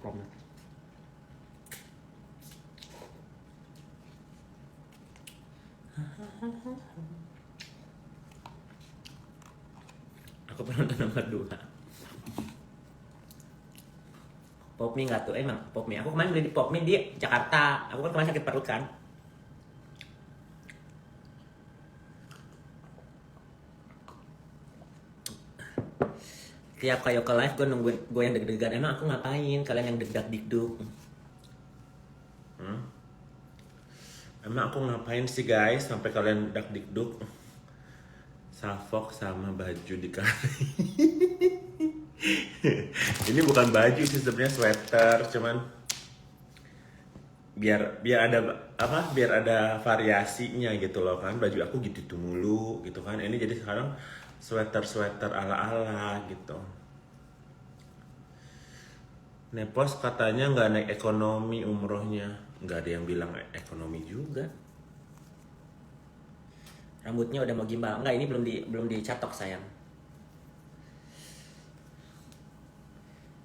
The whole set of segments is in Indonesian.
Kamu. Aku penonton nomor 2. Popmi nggak tuh? Emang Popmi. Aku kemarin beli di Popmi di Jakarta. Aku kan kemarin sakit perut kan. Tiap kayak ke live gue nungguin gue yang deg-degan. Emang aku ngapain? Kalian yang deg-deg dikduk. Emang aku ngapain sih guys sampai kalian dak dikduk? Salfok sama baju dikasih. Ini bukan baju sih sebenarnya, sweater, cuman biar ada apa? Biar ada variasinya gitu loh kan. Baju aku gitu mulu gitu kan. Ini jadi sekarang sweater ala-ala gitu. Nepos katanya nggak naik ekonomi umrohnya. Nggak ada yang bilang ekonomi juga. Rambutnya udah mau gimbal. Enggak, ini belum dicatok sayang.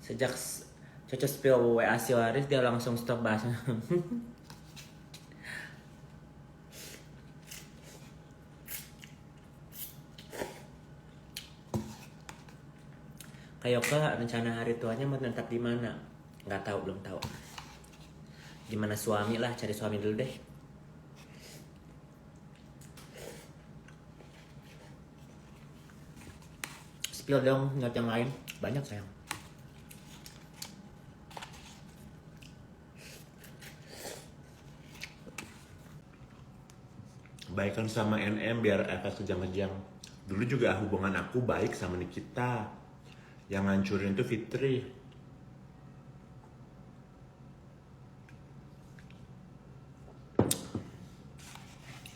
Sejak Coco spill WA si Waris dia langsung stop bahas. Kayoka rencana hari tuanya mau menetap di mana? Nggak tahu, belum tahu. Gimana suami lah, cari suami dulu deh. Spill dong, nggak yang lain. Banyak sayang. Baikan sama NM biar efek kejang-kejang. Dulu juga hubungan aku baik sama Nikita. Yang ngancurin itu Fitri.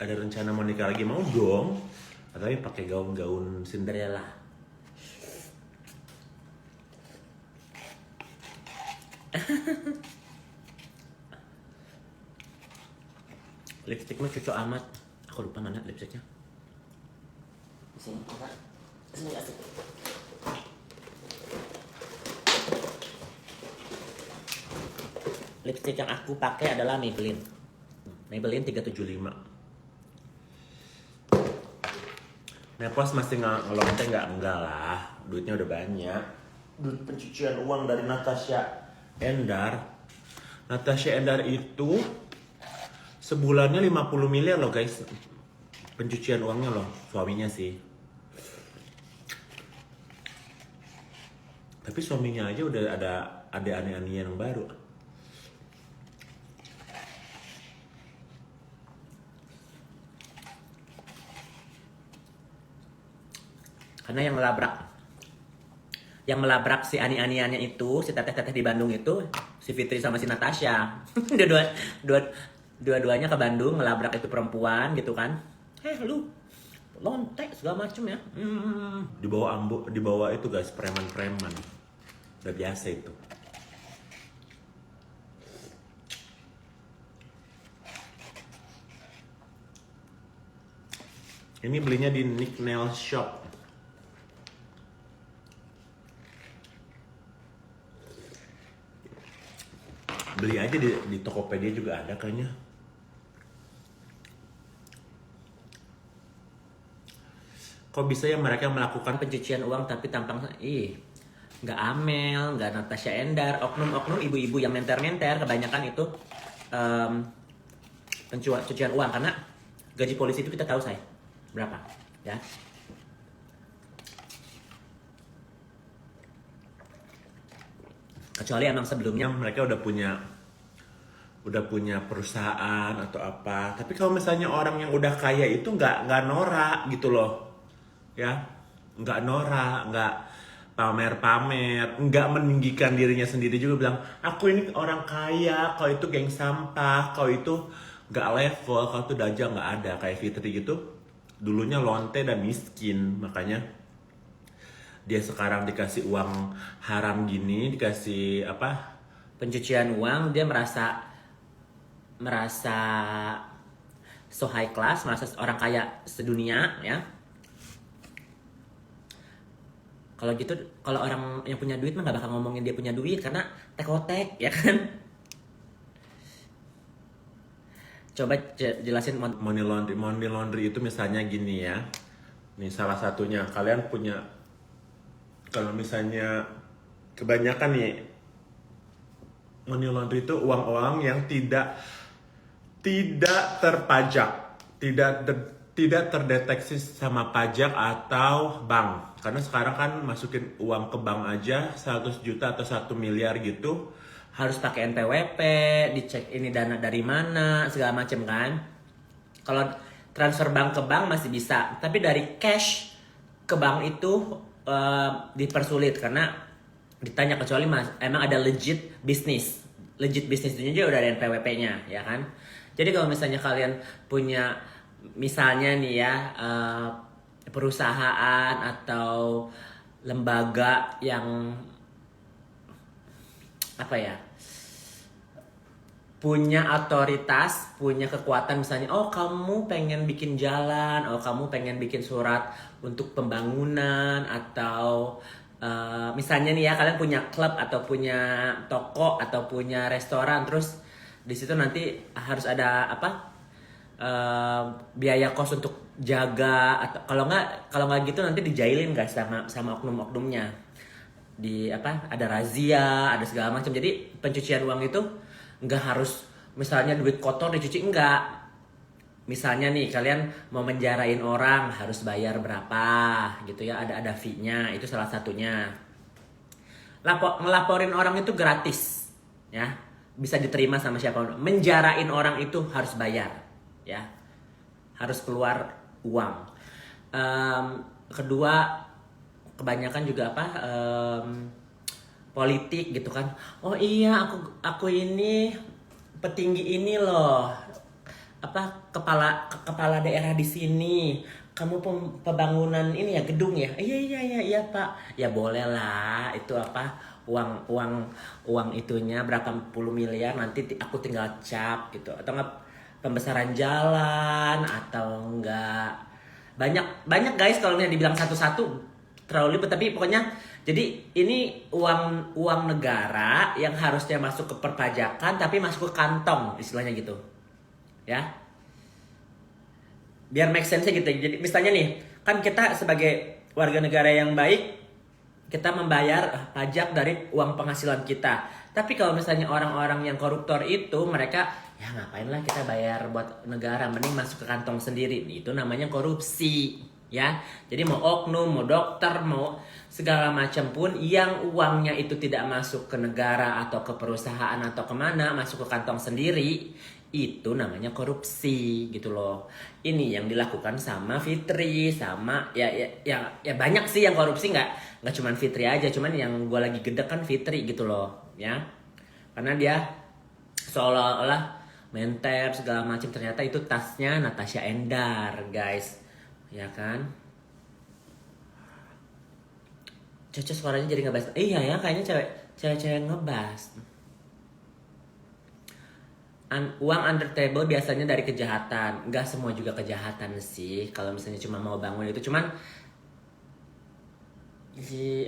Ada rencana mau nikah lagi, mau dong. Tapi pakai gaun-gaun Cinderella. Lipstiknya cocok amat. Aku lupa mana lipstiknya. Sini, sini asik. Lipstik yang aku pakai adalah Maybelline 375. Nepos masih ngelonte enggak lah. Duitnya udah banyak. Duit pencucian uang dari Natasha Endar. Natasha Endar itu sebulannya 50 miliar loh guys. Pencucian uangnya loh, suaminya sih. Tapi suaminya aja udah ada aneh-aneh yang baru. Karena yang melabrak si ani-aniannya itu, si teteh-teteh di Bandung itu, si Fitri sama si Natasha. Dua-duanya ke Bandung melabrak itu perempuan gitu kan. Lu lontek segala macem ya. Dibawa itu guys, preman-preman. Udah biasa itu. Ini belinya di Nick Nail Shop. Beli aja di Tokopedia juga ada kayaknya. Kok bisa ya mereka melakukan pencucian uang tapi tampang nggak Amel, nggak Natasha Endar, oknum-oknum ibu-ibu yang menter-menter kebanyakan itu pencucian uang karena gaji polisi itu kita tahu saya berapa ya. Kecuali emang sebelumnya mereka udah punya perusahaan atau apa. Tapi kalau misalnya orang yang udah kaya itu nggak norak gitu loh, ya, nggak norak, nggak pamer-pamer, nggak meninggikan dirinya sendiri juga bilang aku ini orang kaya, kau itu geng sampah, kau itu nggak level, kau tuh dajal, nggak ada. Kayak Fitri gitu, dulunya lonte dan miskin, makanya dia sekarang dikasih uang haram gini, dikasih apa pencucian uang, dia merasa so high class, merasa orang kaya sedunia ya. Kalau gitu, kalau orang yang punya duit mah nggak bakal ngomongin dia punya duit karena tek-otek, ya kan? Coba jelasin. Money laundry itu misalnya gini ya. Nih salah satunya, kalian punya, kalau misalnya kebanyakan nih, money laundry itu uang-uang yang tidak terpajak, tidak terdeteksi sama pajak atau bank. Karena sekarang kan masukin uang ke bank aja 100 juta atau 1 miliar gitu. Harus pakai NPWP, dicek ini dana dari mana, segala macem kan. Kalau transfer bank ke bank masih bisa, tapi dari cash ke bank itu dipersulit karena ditanya, kecuali emang ada legit bisnis. Legit bisnis itu juga udah ada NPWP-nya, ya kan. Jadi kalau misalnya kalian punya, misalnya nih ya, perusahaan atau lembaga yang apa ya, punya otoritas, punya kekuatan, misalnya oh kamu pengen bikin jalan, oh kamu pengen bikin surat untuk pembangunan, atau misalnya nih ya, kalian punya klub atau punya toko atau punya restoran, terus di situ nanti harus ada apa, biaya kos untuk jaga, atau kalau nggak gitu nanti dijailin guys sama oknum-oknumnya, di apa, ada razia, ada segala macam. Jadi pencucian uang itu nggak harus misalnya duit kotor dicuci, enggak. Misalnya nih kalian mau menjarain orang harus bayar berapa gitu ya, ada fee-nya, itu salah satunya. Ngelaporin orang itu gratis ya, bisa diterima sama siapa. Menjarain orang itu harus bayar ya, harus keluar uang. Kedua, kebanyakan juga apa, politik gitu kan. Oh iya, aku ini petinggi ini loh, apa, kepala daerah di sini. Kamu pembangunan ini ya, gedung ya. Iya Pak. Ya boleh lah, itu apa, uang itunya berapa puluh miliar, nanti aku tinggal cap gitu. Atau enggak pembesaran jalan, atau enggak, banyak guys, kalau misalnya dibilang satu-satu terlalu ribet. Tapi pokoknya, jadi ini uang negara yang harusnya masuk ke perpajakan tapi masuk ke kantong, istilahnya gitu ya, biar make sense gitu. Jadi misalnya nih, kan kita sebagai warga negara yang baik, kita membayar pajak dari uang penghasilan kita. Tapi kalau misalnya orang-orang yang koruptor itu, mereka ya ngapain lah kita bayar buat negara, mending masuk ke kantong sendiri. Itu namanya korupsi ya. Jadi mau oknum, mau dokter, mau segala macam pun yang uangnya itu tidak masuk ke negara atau ke perusahaan atau kemana, masuk ke kantong sendiri, itu namanya korupsi gitu loh. Ini yang dilakukan sama Fitri, sama ya banyak sih yang korupsi, nggak cuman Fitri aja, cuman yang gue lagi gede kan Fitri gitu loh ya, karena dia seolah-olah menter segala macam, ternyata itu tasnya Natasha Endar guys, ya kan. Cocok suaranya jadi ngebahas. Iya ya, kayaknya cewek ngebahas. Uang under table biasanya dari kejahatan. Nggak semua juga kejahatan sih, kalau misalnya cuma mau bangun itu. Cuman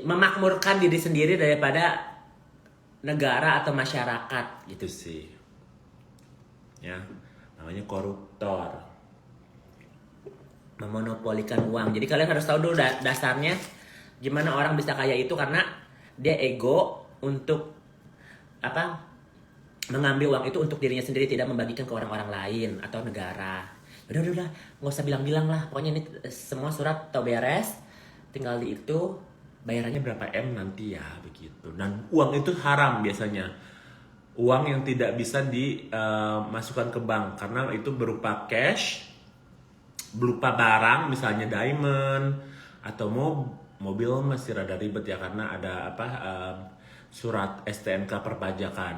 memakmurkan diri sendiri daripada negara atau masyarakat gitu sih ya, namanya koruptor, memonopolikan uang. Jadi kalian harus tahu dulu dasarnya gimana orang bisa kaya itu, karena dia ego untuk apa, mengambil uang itu untuk dirinya sendiri, tidak membagikan ke orang-orang lain atau negara. Udah nggak usah bilang-bilang lah, pokoknya ini semua surat atau beres, tinggal di itu bayarannya berapa M nanti ya begitu. Dan uang itu haram biasanya, uang yang tidak bisa dimasukkan ke bank karena itu berupa cash, berupa barang misalnya diamond atau mobil masih rada ribet ya, karena ada apa, surat STNK perpajakan.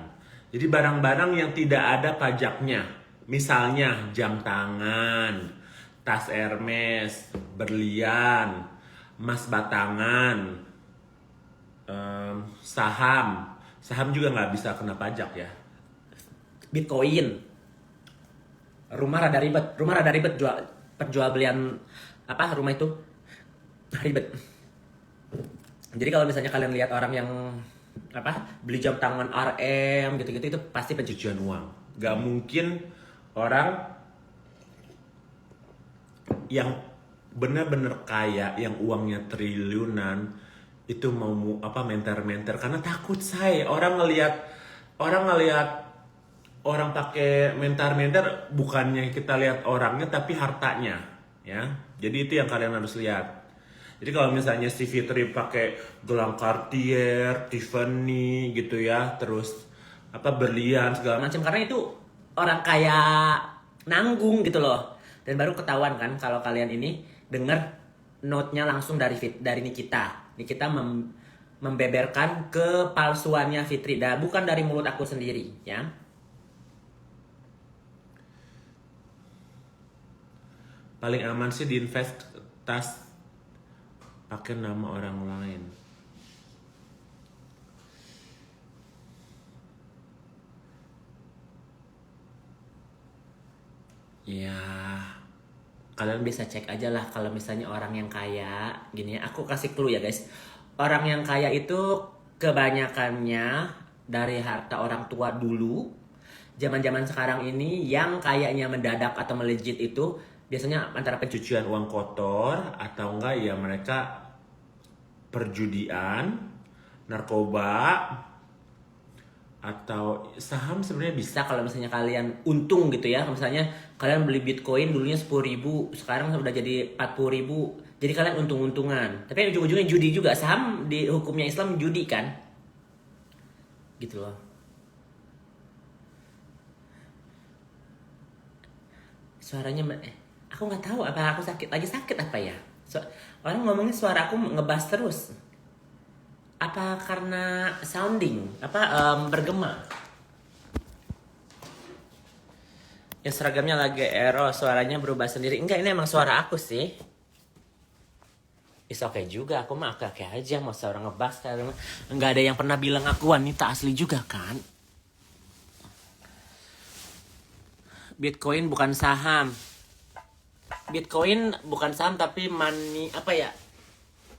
Jadi barang-barang yang tidak ada pajaknya, misalnya jam tangan, tas Hermes, berlian, emas batangan, saham juga nggak bisa kena pajak ya. Bitcoin, rumah rada ribet perjual belian apa rumah itu ribet. Jadi kalau misalnya kalian lihat orang yang apa beli jam tangan RM gitu-gitu itu pasti pencucian Pencucian uang. uang. Gak mungkin orang yang benar-benar kaya, yang uangnya triliunan itu mau apa menter-menter karena takut say orang ngelihat orang pakai mentar-mentar bukannya kita lihat orangnya tapi hartanya ya. Jadi itu yang kalian harus lihat. Jadi kalau misalnya si Fitri pakai gelang Cartier, Tiffany gitu ya, terus apa berlian segala Macam karena itu orang kaya nanggung gitu loh. Dan baru ketahuan kan kalau kalian ini denger note-nya langsung dari Nikita. Nikita membeberkan kepalsuannya Fitri. Dan bukan dari mulut aku sendiri ya. paling aman sih diinvestas pakai nama orang lain. Ya, Kalian bisa cek aja lah kalau misalnya orang yang kaya gini ya, aku kasih clue ya guys. Orang yang kaya itu kebanyakannya dari harta orang tua dulu. Zaman-zaman sekarang ini yang kayaknya mendadak atau melejit itu biasanya antara pencucian uang kotor atau enggak ya mereka perjudian, narkoba, atau saham sebenarnya bisa. bisa kalau misalnya kalian untung gitu ya. Misalnya kalian beli Bitcoin dulunya 10.000, sekarang udah jadi 40.000. Jadi kalian untung-untungan. Tapi ujung-ujungnya judi juga. Saham di hukumnya Islam judi kan? Gitu loh. Suaranya aku nggak tahu apa aku sakit apa ya. Orang ngomongnya suara aku ngebas terus. Apa karena sounding bergema? Ya seragamnya lagi error, suaranya berubah sendiri. Enggak, ini emang suara aku sih. Is oke juga, aku mah oke aja mau suara ngebas karena enggak ada yang pernah bilang aku wanita asli juga kan. Bitcoin bukan saham. Bitcoin bukan saham tapi money apa ya?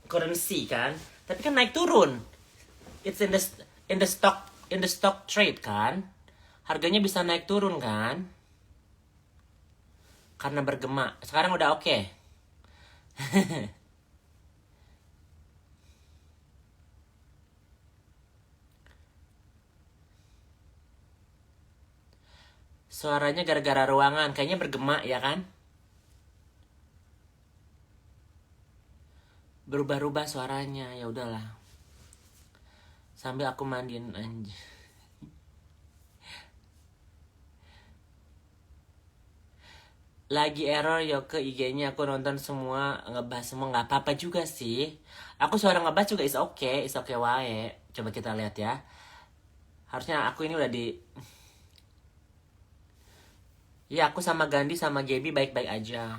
Currency kan. Tapi kan naik turun. It's in the stock trade kan. Harganya bisa naik turun kan? Karena bergema. Sekarang udah oke. Suaranya gara-gara ruangan, kayaknya bergema ya kan? Berubah-ubah suaranya, ya udahlah. Sambil aku mandiin anjir. Lagi error yo ke IG-nya, aku nonton semua, ngebahas semua, nggak apa-apa juga sih. Aku suara ngebahas juga is okay wae. Coba kita lihat ya. Harusnya aku ini udah di. Ya aku sama Gandhi sama Gaby baik-baik aja.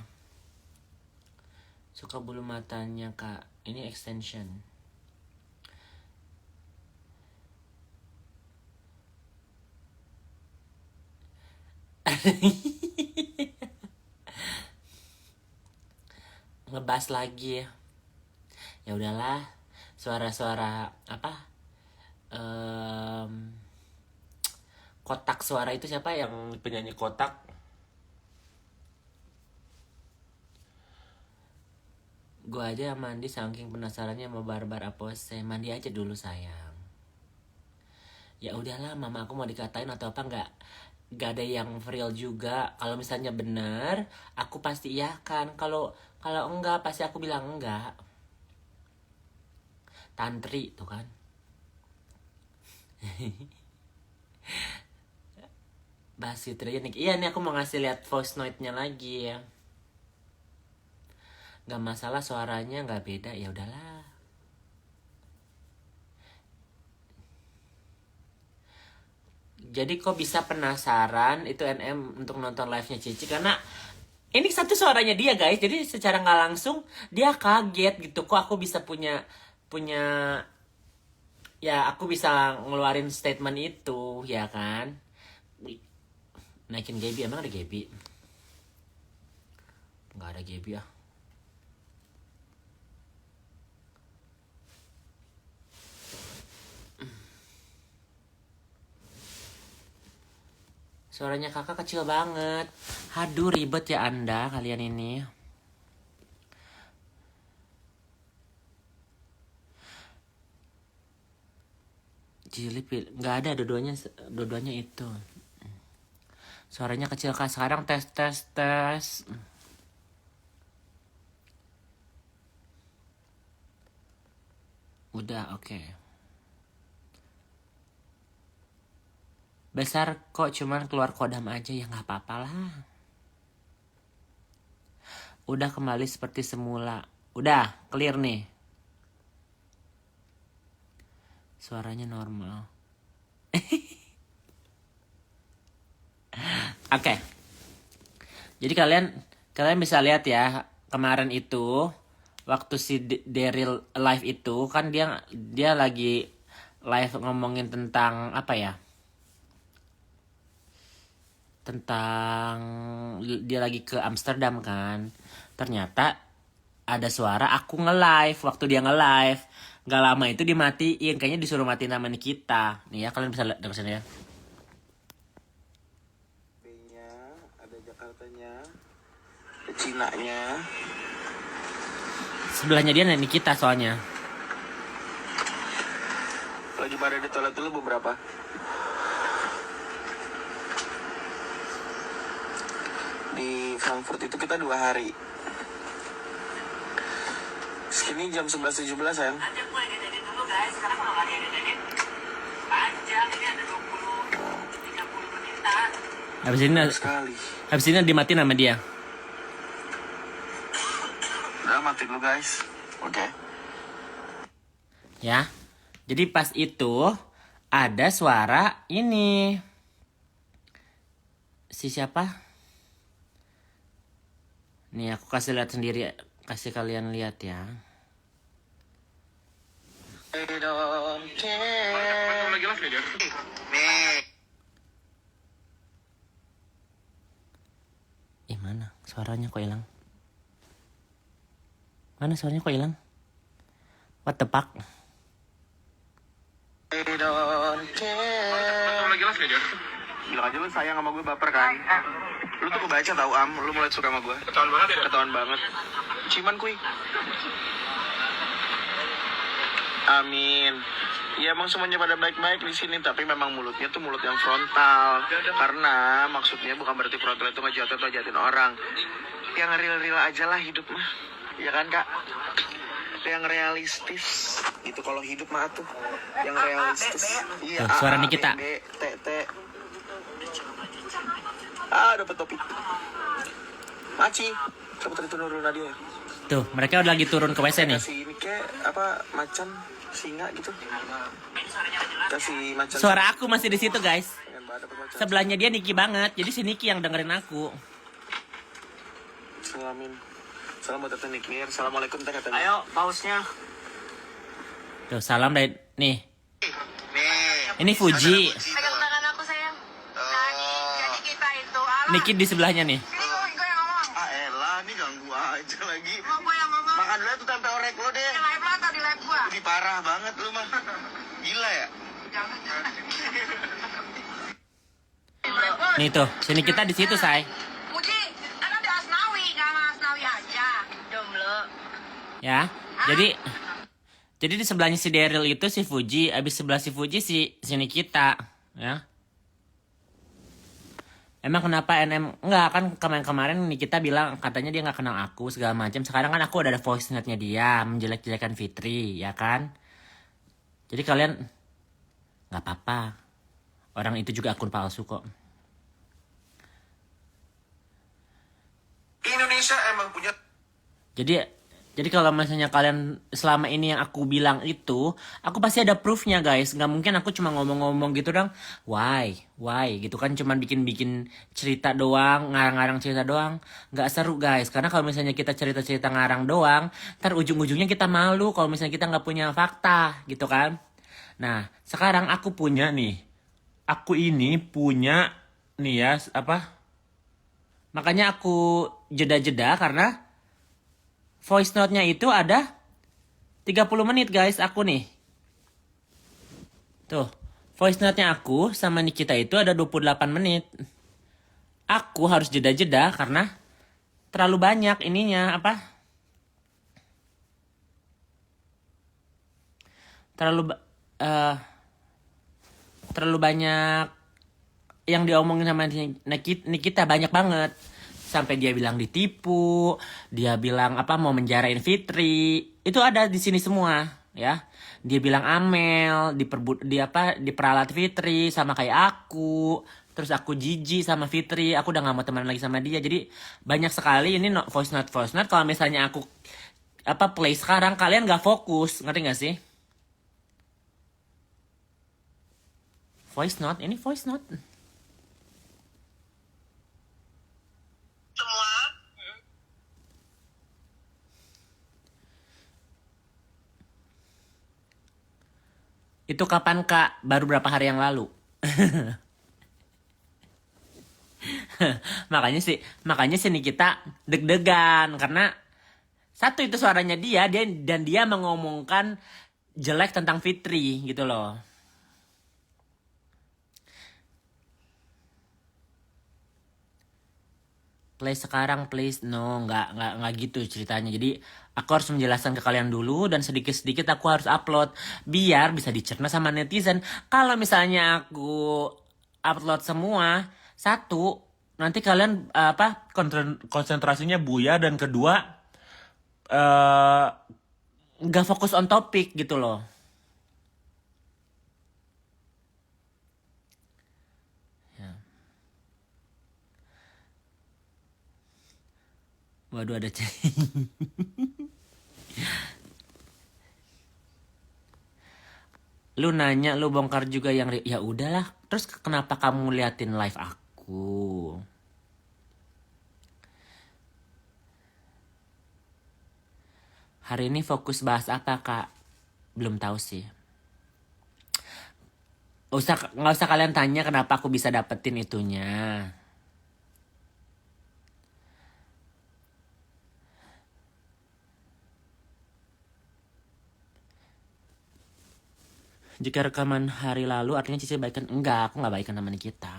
Suka bulu matanya kak. Ini extension. Ngebahas lagi ya. Ya udahlah. Suara-suara apa? Kotak suara itu siapa yang penyanyi kotak? Gue aja mandi saking penasarannya sama Barbar Apose. Mandi aja dulu sayang. Ya udahlah, mama aku mau dikatain atau apa nggak ada yang real juga. Kalau misalnya benar, aku pasti iya kan. Kalau enggak pasti aku bilang enggak. Tantri tuh kan. Bahas Fitri nih. Iya nih aku mau ngasih lihat voice note-nya lagi ya. Gak masalah suaranya nggak beda, ya udahlah. Jadi kok bisa penasaran itu NM untuk nonton live-nya Cici karena ini satu suaranya dia guys. Jadi secara nggak langsung dia kaget gitu. Kok aku bisa punya ya aku bisa ngeluarin statement itu ya kan. Naikin Gaby, emang ada Gaby? Nggak ada Gaby ya. Suaranya kakak kecil banget. Aduh, ribet ya Anda kalian ini. Jilip, nggak ada, dua-duanya itu. Suaranya kecil kak. Sekarang tes tes tes. Udah, oke. Besar kok, cuman keluar kodam aja ya nggak apa-apa lah. Udah kembali seperti semula. Udah, clear nih. Suaranya normal. Oke. Jadi kalian bisa lihat ya, kemarin itu waktu si Daryl live itu kan dia lagi live ngomongin tentang apa ya? Tentang dia lagi ke Amsterdam kan. Ternyata ada suara aku nge-live waktu dia nge-live. Gak lama itu dimatiin, kayaknya disuruh matiin nama Nikita. Nih ya, kalian bisa lihat dari sini ya. B-nya, ada Jakartanya, ada Cinanya. Sebelahnya dia Nikita soalnya. Lagi pada di toilet dulu beberapa. Di Frankfurt itu kita 2 hari. Segini jam 11.17 sayang. Ajak gue ngededit dulu guys, karena kalau nggak ngededit panjang, ini ada 20-30 menitan. Sekali. Habis ini dimatiin sama dia. Udah mati dulu guys. Oke. Ya. Jadi pas itu ada suara ini. Si siapa? Nih aku kasih lihat sendiri, kasih kalian lihat ya. I don't care. Lagi live ya? Nih. Mana? Suaranya kok hilang? Mana suaranya kok hilang? What the fuck? I don't care. Lagi live ya? Bilang aja lu sayang sama gue, baper kan? Lu tuh kebaca tau lu mulai suka sama gue. Ketahuan banget ya? Ketahuan banget. Ciuman kuy. Amin. Ya emang semuanya pada baik-baik di sini, tapi memang mulutnya tuh mulut yang frontal. Karena maksudnya bukan berarti frontal itu ngejahatin atau jahatin orang. Yang real-real aja lah hidup mah. Ya kan kak? Yang realistis. Itu kalau hidup mah tuh. Yang realistis. Iya. Tuh, suara Nikita. T. Dapat topi. Maci. Kamu tadi turun Nadia. Tuh, mereka udah lagi turun ke WC nih. Kasih ini kayak apa macan singa gitu. Kasih macan. Suara aku masih di situ, guys. Sebelahnya dia Niki banget. Jadi si Niki yang dengerin aku. Salamin. Salam buat Tante Nikmir. Assalamualaikum teh katanya. Ayo, pausnya. Tuh, salam dari nih. Nih. Ini Fuji. Pegang tangan aku sayang. Jadi kita itu alah. Niki di sebelahnya nih. Sini gue yang ngomong. Elah, nih ganggu aja lagi. Mau gue yang ngomong. Makan dulu tuh tempe orek lo deh. Di live lo atau di live gue? Ini parah banget lu mah. Gila ya? Jangan. Nih tuh, sini kita di situ, say. Puji, kan ada Asnawi, gak sama Asnawi aja. Jomblo. Ya. Jadi di sebelahnya si Daryl itu si Fuji, abis sebelah si Fuji si Nikita, ya. Emang kenapa NM enggak kan kemarin Nikita bilang katanya dia nggak kenal aku segala macam. Sekarang kan aku udah ada voice note-nya dia menjelek-jelekan Fitri, ya kan? Jadi kalian nggak apa-apa. Orang itu juga akun palsu kok. Indonesia emang punya. Jadi kalau misalnya kalian selama ini yang aku bilang itu, aku pasti ada proofnya guys. Nggak mungkin aku cuma ngomong-ngomong gitu dong. Why gitu kan, cuma bikin cerita doang, ngarang-ngarang cerita doang. Nggak seru guys. Karena kalau misalnya kita cerita-cerita ngarang doang, ntar ujung-ujungnya kita malu kalau misalnya kita nggak punya fakta gitu kan. Nah sekarang aku punya nih. Aku ini punya nih ya apa? Makanya aku jeda-jeda karena voice note-nya itu ada 30 menit guys aku nih. Tuh, voice note-nya aku sama Nikita itu ada 28 menit. aku harus jeda-jeda karena terlalu banyak ininya apa? Terlalu eh, terlalu banyak yang diomongin sama Nikita banyak banget. Sampai dia bilang ditipu, dia bilang apa mau menjarain Fitri. Itu ada di sini semua, ya. Dia bilang Amel dia apa diperalat Fitri sama kayak aku. Terus aku jijik sama Fitri, aku udah gak mau teman lagi sama dia. Jadi banyak sekali ini voice note. Kalau misalnya aku apa play sekarang kalian gak fokus, ngerti gak sih? Voice note, ini voice note. Semua. Itu kapan Kak? Baru berapa hari yang lalu. makanya sih Nikita deg-degan karena satu itu suaranya dia dan dia mengomongkan jelek tentang Fitri gitu loh. Play sekarang please. No, nggak gitu ceritanya. Jadi aku harus menjelaskan ke kalian dulu dan sedikit-sedikit aku harus upload biar bisa dicerna sama netizen. Kalau misalnya aku upload semua satu, nanti kalian apa konsentrasinya buyar dan kedua eh nggak fokus on topik gitu loh. Waduh ada lu nanya lu bongkar juga yang ya udahlah. Terus kenapa kamu liatin live aku? Hari ini fokus bahas apa Kak? Belum tahu sih. Nggak usah kalian tanya kenapa aku bisa dapetin itunya. Jika rekaman hari lalu artinya Cici baikan. Enggak, aku nggak baikan sama Nikita.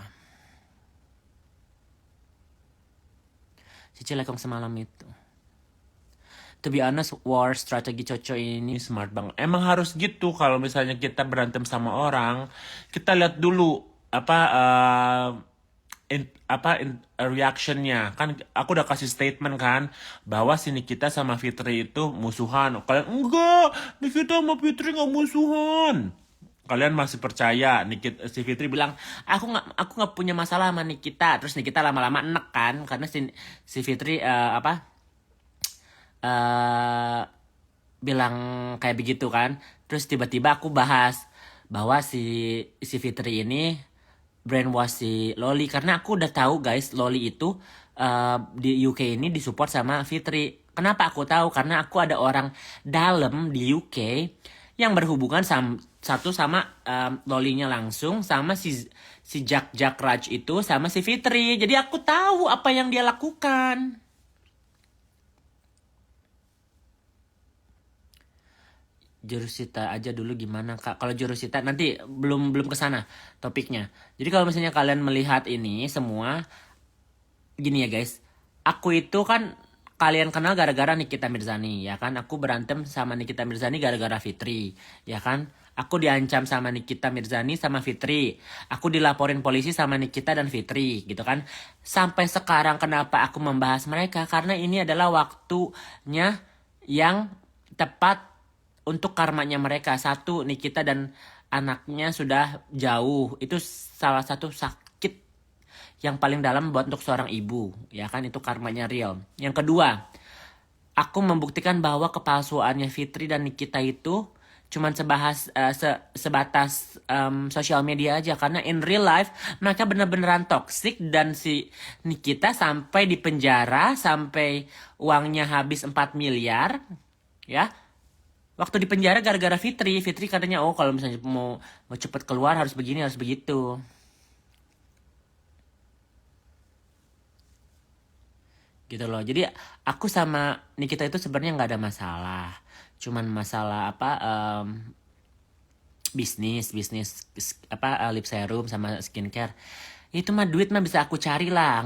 Cici lekong semalam itu. To be honest, war strategi Coco ini Smart banget. Emang harus gitu kalau misalnya kita berantem sama orang, kita lihat dulu apa reactionnya. Kan aku udah kasih statement kan bahwa si Nikita sama Fitri itu musuhan. Kalian enggak, Nikita sama Fitri nggak musuhan. Kalian masih percaya? Si Fitri bilang aku nggak punya masalah sama Nikita. Terus Nikita lama-lama enek kan karena si Fitri bilang kayak begitu kan. Terus tiba-tiba aku bahas bahwa si Fitri ini brainwash si Loli karena aku udah tahu guys Loli itu di UK ini disupport sama Fitri. Kenapa aku tahu? Karena aku ada orang dalam di UK yang berhubungan satu sama Lolinya langsung sama si Jack Raj itu sama si Fitri. Jadi aku tahu apa yang dia lakukan. Jurusita aja dulu gimana Kak? Kalau Jurusita nanti belum ke sana topiknya. Jadi kalau misalnya kalian melihat ini semua gini ya guys. Aku itu kan kalian kenal gara-gara Nikita Mirzani ya kan? Aku berantem sama Nikita Mirzani gara-gara Fitri ya kan? Aku diancam sama Nikita Mirzani sama Fitri. Aku dilaporin polisi sama Nikita dan Fitri gitu kan. Sampai sekarang kenapa aku membahas mereka? Karena ini adalah waktunya yang tepat untuk karmanya mereka. Satu, Nikita dan anaknya sudah jauh. Itu salah satu sakit yang paling dalam buat untuk seorang ibu. Ya kan, itu karmanya real. Yang kedua, aku membuktikan bahwa kepalsuannya Fitri dan Nikita itu cuman sebatas sosial media aja. Karena in real life, mereka bener-beneran toxic. Dan si Nikita sampai di penjara, sampai uangnya habis 4 miliar. Ya, waktu di penjara gara-gara Fitri katanya kalau misalnya mau cepet keluar harus begini harus begitu. Gitu loh. Jadi aku sama Nikita itu sebenarnya nggak ada masalah. Cuman masalah bisnis apa lip serum sama skincare. Itu mah duit mah bisa aku cari lah,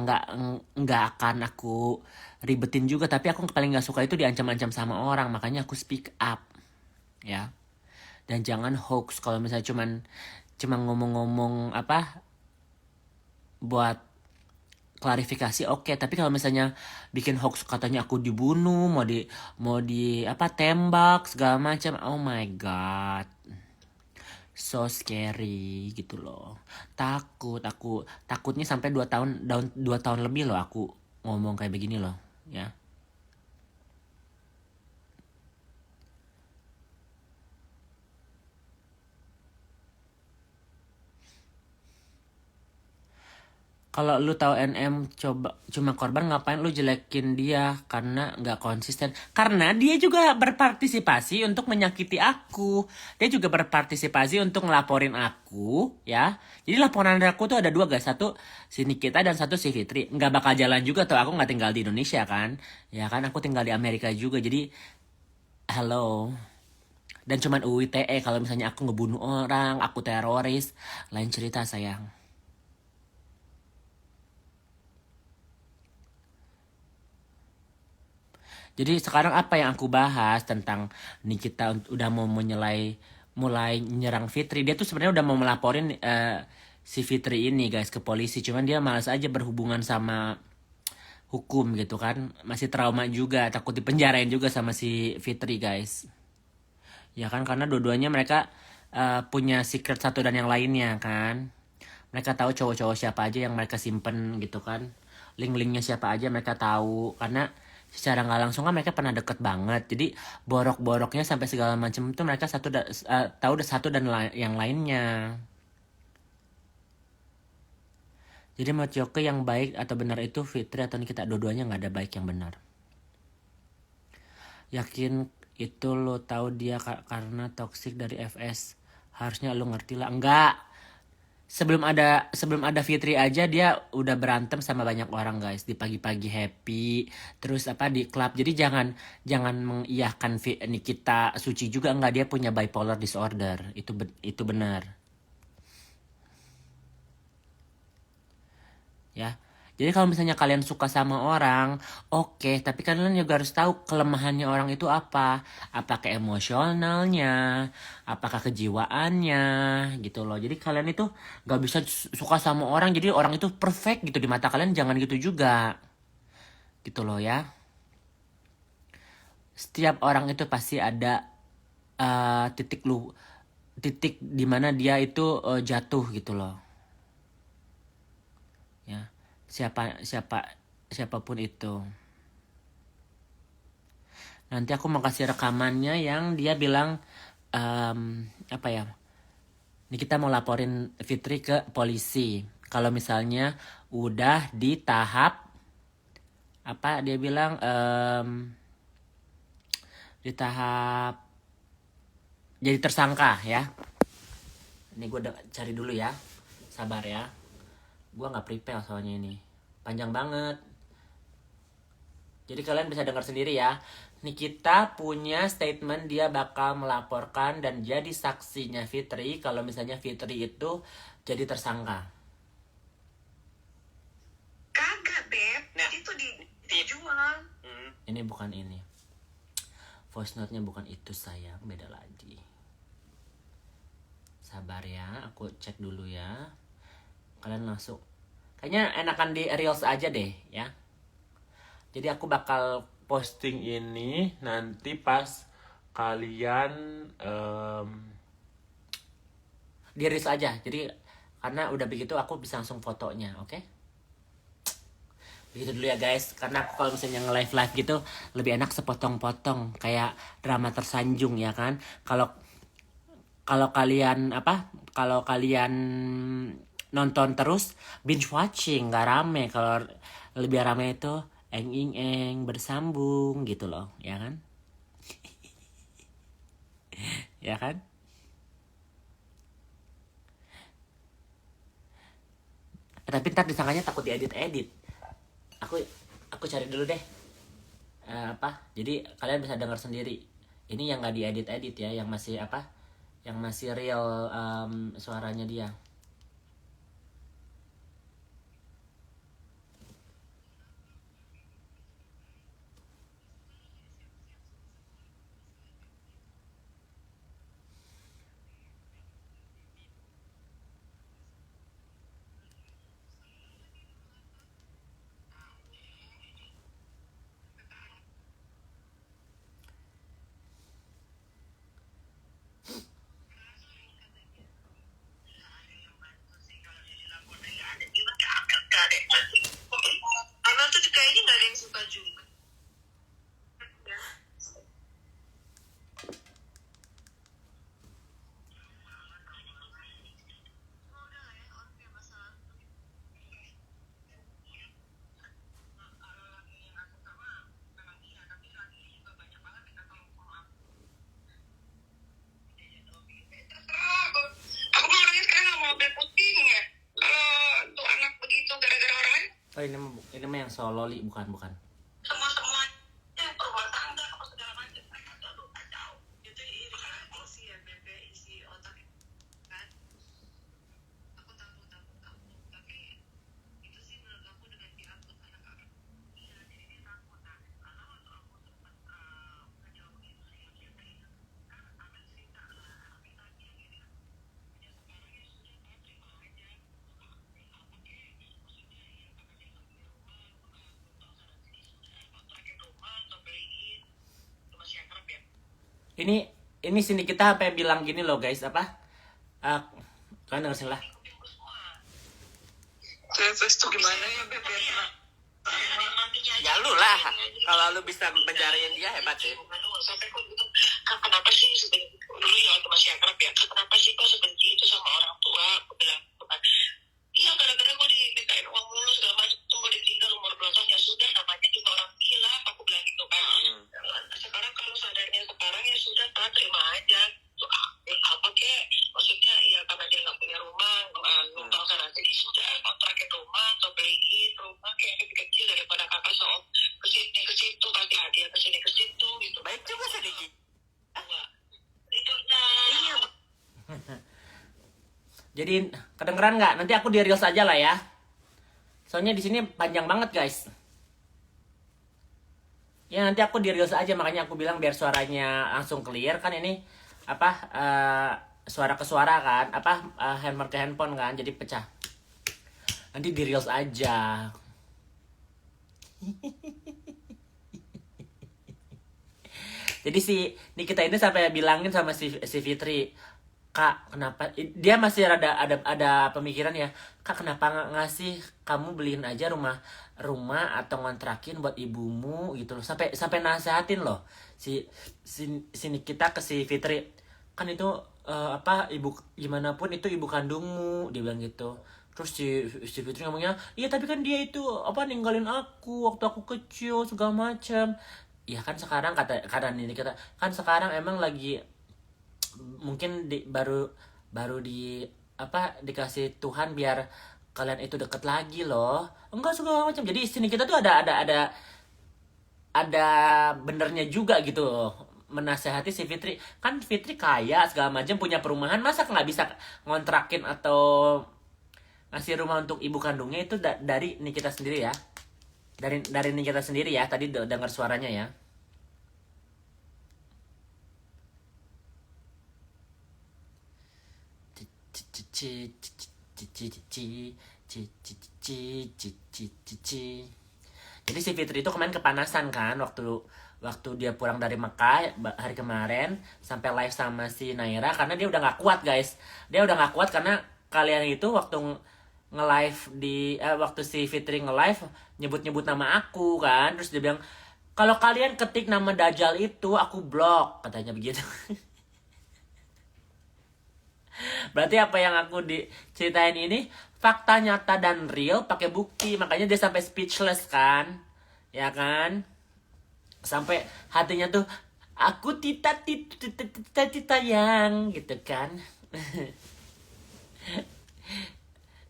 nggak akan aku ribetin juga. Tapi aku paling nggak suka itu diancam-ancam sama orang, makanya aku speak up, ya. Dan jangan hoax. Kalau misalnya cuma ngomong-ngomong apa buat klarifikasi, oke. Tapi kalau misalnya bikin hoax katanya aku dibunuh, mau di apa tembak segala macam, oh my god. So scary gitu loh. Takutnya sampai 2 tahun lebih loh aku ngomong kayak begini loh, ya. Kalau lu tahu NM cuma korban, ngapain lu jelekin dia karena nggak konsisten? Karena dia juga berpartisipasi untuk menyakiti aku. Dia juga berpartisipasi untuk ngelaporin aku, ya. Jadi laporan dari aku tuh ada 2 guys, satu si Nikita dan satu si Fitri. Nggak bakal jalan juga tuh, aku nggak tinggal di Indonesia kan, ya kan aku tinggal di Amerika juga. Jadi hello. Dan cuman UU ITE kalau misalnya aku ngebunuh orang, aku teroris, lain cerita sayang. Jadi sekarang apa yang aku bahas tentang Nikita udah mau mulai nyerang Fitri. Dia tuh sebenarnya udah mau melaporin si Fitri ini guys ke polisi. Cuman dia malas aja berhubungan sama hukum gitu kan. Masih trauma juga, takut dipenjarain juga sama si Fitri guys. Ya kan, karena dua-duanya mereka punya secret satu dan yang lainnya kan. Mereka tahu cowok-cowok siapa aja yang mereka simpen gitu kan. Link-linknya siapa aja mereka tahu. Karena secara nggak langsung kan mereka pernah deket banget. Jadi borok-boroknya sampai segala macam itu mereka tahu satu dan yang lainnya. Jadi menurut Yoke yang baik atau benar itu Fitri atau Nikita, dua-duanya nggak ada baik yang benar. Yakin itu lo tahu dia karena toxic dari FS. Harusnya lo ngerti lah. Enggak. Sebelum ada Fitri aja dia udah berantem sama banyak orang guys di pagi-pagi happy terus apa di klub. Jadi jangan mengiyahkan Nikita suci juga, enggak, dia punya bipolar disorder. Itu benar. Ya. Jadi kalau misalnya kalian suka sama orang, oke, tapi kalian juga harus tahu kelemahannya orang itu apa. Apakah emosionalnya, apakah kejiwaannya, gitu loh. Jadi kalian itu gak bisa suka sama orang, jadi orang itu perfect gitu di mata kalian, jangan gitu juga. Gitu loh ya. Setiap orang itu pasti ada titik dimana dia itu jatuh gitu loh. Ya. Siapapun itu. Nanti aku mau kasih rekamannya yang dia bilang apa ya? Ini kita mau laporin Fitri ke polisi. Kalau misalnya udah di tahap apa dia bilang di tahap jadi tersangka ya. Ini gue cari dulu ya. Sabar ya. Gue nggak prepare soalnya ini. Panjang banget. Jadi kalian bisa dengar sendiri ya. Nikita punya statement dia bakal melaporkan dan jadi saksinya Fitri kalau misalnya Fitri itu jadi tersangka. Kagak, Beb. Nah, itu dijual. Ini bukan ini. Voice note-nya bukan itu sayang, beda lagi. Sabar ya, aku cek dulu ya. Kalian langsung. Kayaknya enakan di Reels aja deh ya. Jadi aku bakal posting ini nanti pas kalian di Reels aja. Jadi karena udah begitu aku bisa langsung fotonya, oke? Begitu dulu ya guys. Karena aku kalau misalnya nge-live gitu lebih enak sepotong-potong kayak drama tersanjung ya kan. Kalau kalian nonton terus binge watching nggak rame. Kalau lebih rame itu eng bersambung gitu loh, ya kan? Ya kan? Tapi ntar disangkanya takut diedit. Aku cari dulu deh. Jadi kalian bisa dengar sendiri. Ini yang nggak diedit ya, yang masih yang masih real suaranya dia. Oh ini mah yang sololi bukan. Semua yang rumah tangga apa segala macam mereka tuh aduh kacau. Itu iri isi ya bebe isi otak kan. Aku tahu tapi itu sih menurut aku dengan diangkut anak-anak. Iya jadi dia takut nah karena waktu aku sempat ngejawab itu sih dia kayak kan anak cerita lah tapi tadi yang ini kan ya sekarang ya sudah kan terima aja apa kek maksudnya ya karena dia nggak punya rumah belum tahu sana sini sudah kontrakin rumah atau beliin itu masih akrab ya. Ini sini kita sampai bilang gini loh guys apa? Kalian denger sini lah. Terus tuh gimana ya beb Ya lu lah, kalau lu bisa penjarain dia hebat sih. sampai kok gitu kenapa sih dulu ya waktu masih akrab ya kenapa sih kok sebenci itu sama orang tua aku bilang iya gara-gara gue dimintain uang mulu segala macam gue ditinggal umur belasan ya sudah namanya juga orang gila aku bilang gitu kan sekarang kalau sadarnya sekarang ya sudah terima aja apa kek maksudnya ya karena dia nggak punya rumah numpang sana jadi sudah kontrakin rumah atau beliin rumah kayak kecil daripada kakak sok kesini ke situ kasih hadiah kesini ke situ gitu Baik juga sedikit. itu iya Jadi kedengeran nggak? Nanti aku di reels aja lah ya. Soalnya di sini panjang banget guys. Ya nanti aku di reels aja makanya aku bilang biar suaranya langsung clear kan ini apa suara ke suara kan apa handphone ke handphone kan jadi pecah. Nanti di reels aja. Jadi si Nikita ini sampai bilangin sama si Fitri, Kak, kenapa dia masih ada pemikiran ya, Kak, kenapa nggak ngasih kamu beliin aja rumah atau ngontrakin buat ibumu gitu loh. Sampai nasehatin loh si Nikita ke si Fitri. Kan itu apa ibu gimana pun itu ibu kandungmu, dia bilang gitu. Terus si Fitri ngomongnya, iya tapi kan dia itu apa ninggalin aku waktu aku kecil segala macam. Ya kan sekarang kata ini kita kan sekarang emang lagi mungkin baru di apa dikasih Tuhan biar kalian itu deket lagi loh. Enggak segala macam. Jadi sini kita tuh ada benernya juga gitu loh. Menasehati si Fitri. Kan Fitri kaya segala macam punya perumahan, masa nggak bisa ngontrakin atau ngasih rumah untuk ibu kandungnya itu dari Nikita sendiri ya. Dari Nikita sendiri ya. Tadi dengar suaranya ya. Jadi si Fitri itu kemarin kepanasan kan waktu dia pulang dari Mekah hari kemarin sampai live sama si Naira karena dia udah nggak kuat guys. Dia udah nggak kuat karena kalian itu waktu nge-live waktu si Fitri nge-live nyebut nama aku kan, terus dia bilang kalau kalian ketik nama Dajjal itu aku blok katanya begitu. Berarti apa yang aku diceritain ini fakta nyata dan real pakai bukti, makanya dia sampai speechless kan, ya kan, sampai hatinya tuh aku tita yang gitu kan.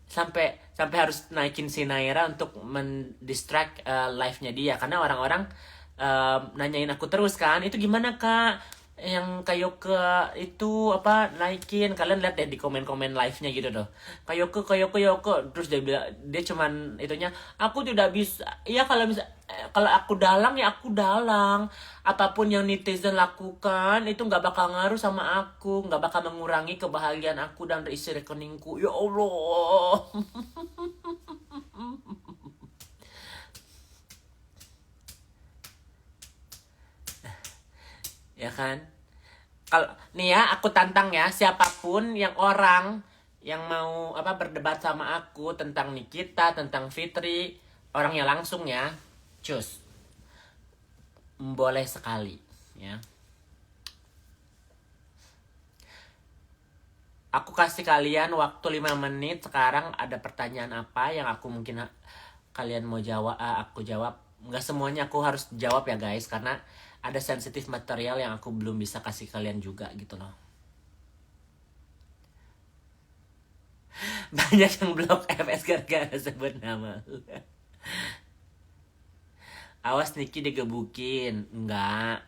sampai harus naikin si Naira untuk mendistract live-nya dia karena orang-orang nanyain aku terus kan, itu gimana Kak yang Kayoke itu apa naikin, kalian lihat deh di komen-komen live-nya gitu tuh. Kayoke terus dia bilang dia cuman itunya aku tidak bisa. Iya kalau aku dalang ya aku dalang. Apapun yang netizen lakukan itu nggak bakal ngaruh sama aku, nggak bakal mengurangi kebahagiaan aku dan isi rekeningku. Ya Allah. Ya kan? Kalau nih ya aku tantang ya siapapun yang orang yang mau apa berdebat sama aku tentang Nikita, tentang Fitri, orangnya langsung ya. Cus. Boleh sekali ya. Aku kasih kalian waktu 5 menit sekarang, ada pertanyaan apa yang aku mungkin kalian mau jawab, aku jawab. Nggak semuanya aku harus jawab ya guys, karena ada sensitif material yang aku belum bisa kasih kalian juga gitu loh. Banyak yang blok FS gara-gara sebut nama. Awas Niki digebukin. Enggak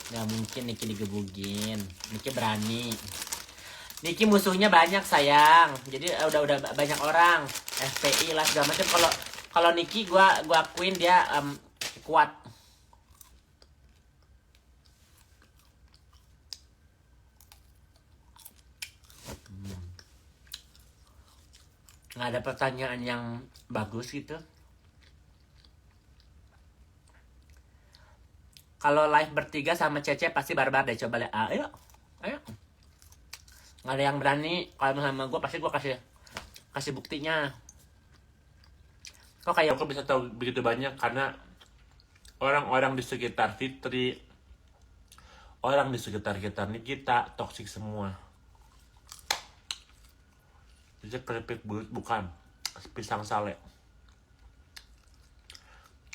mungkin Niki digebukin. Niki berani. Niki musuhnya banyak sayang. Jadi udah banyak orang. FPI lah segala macam. Kalau Niki gua akuin dia kuat. Nggak ada pertanyaan yang bagus gitu. Kalau live bertiga sama Cece pasti barbar deh, coba lihat. Ayo. Nggak ada yang berani. Kalau sama gue pasti gue kasih buktinya. Kok kayak aku bisa tahu begitu banyak karena orang-orang di sekitar Fitri, orang di sekitar kita Nikita toksik semua. Jadi keripik bulut bukan pisang sale.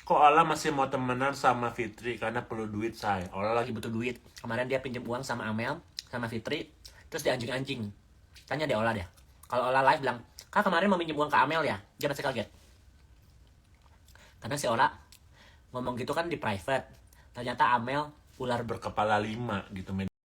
Kok Ola masih mau temenan sama Fitri karena perlu duit, say? Ola lagi butuh duit. Kemarin dia pinjam uang sama Amel, sama Fitri, terus dia anjing-anjing. Tanya deh Ola deh. Kalau Ola live bilang, Kak kemarin mau pinjam uang ke Amel ya? Dia pasti kaget. Karena si Ola ngomong gitu kan di private. Ternyata Amel Ular berkepala 5 gitu.